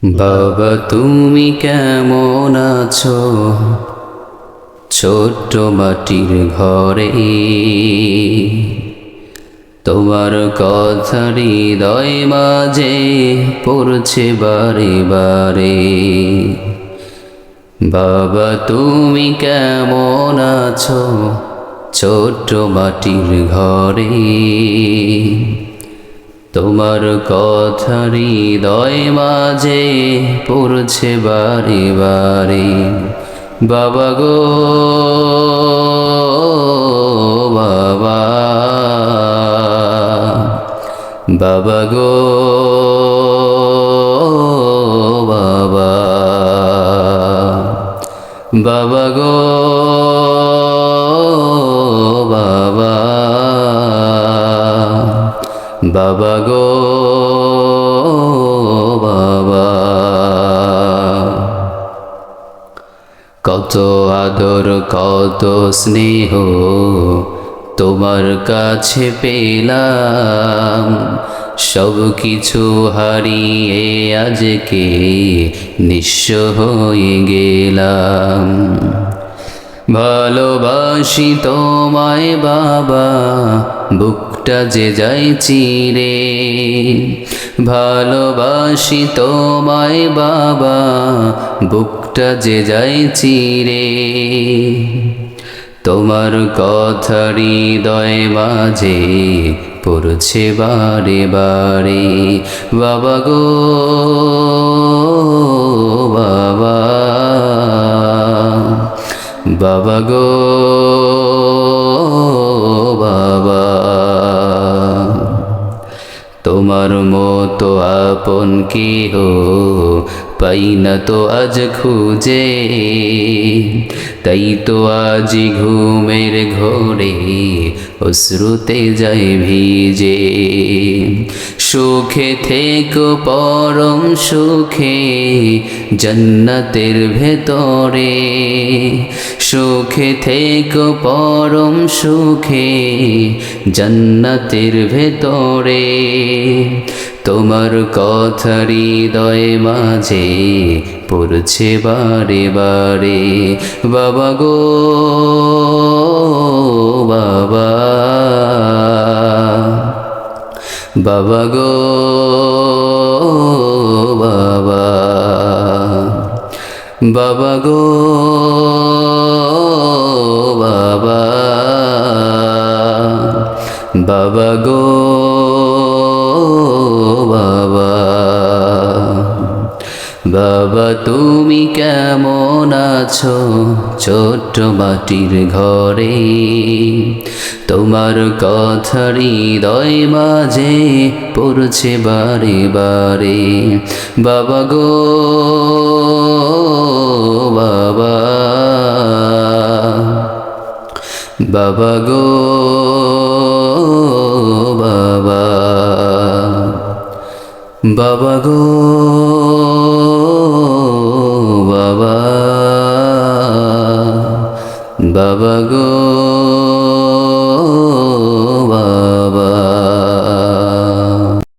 বাবা তুমি কেমন আছো ছোট্ট মাটির ঘরে, তোমার কথা হৃদয় মাঝে পড়ছে বারে বারে। বাবা তুমি কেমন আছো ছোট্ট মাটির ঘরে, তোমার কথা হৃদয় মাঝে পড়ছে বারে বারে। বাবা গো বাবা, বাবা গো বাবা, বাবা গো বাবা, বাবা গো বাবা। কত আদর কত স্নেহ তোমার কাছে পেলাম, সব কিছু হারিয়ে আজকে নিঃস্ব হয়ে গেলাম। ভালোবাসি তোমায় বাবা, বুকটা যে যায় চিরে। ভালোবাসি তোমায় বাবা, বুকটা যে যায় চিরে। তোমার কথা হৃদয় মাঝে পড়ছে বারে বারে। বাবা গো বাবা, বাবা গো বাবা, তোমার মতো আপন কেহ পাই না তো আজ খুঁজে। তাই তো আজ ঘুমের ঘোরে অশ্রুতে যায় ভিজে। সুখে থেকো পরম সুখে জান্নাতের ভেতরে। সুখে থেকো পরম সুখে জান্নাতের ভেতরে। তোমার কথা হৃদয় মাঝে পড়ছে বারে বারে। বাবা গো বাবা, বাবা গো বাবা, বাবা গো বাবা, বাবা গো বাবা। বাবা তুমি কেমন আছো ছোট্ট মাটির ঘরে, তোমার কথা হৃদয় মাঝে পড়ছে বারে বারে। বাবা গো বাবা, বাবা গো বাবা, বাবা গো বাবা, বাবা গো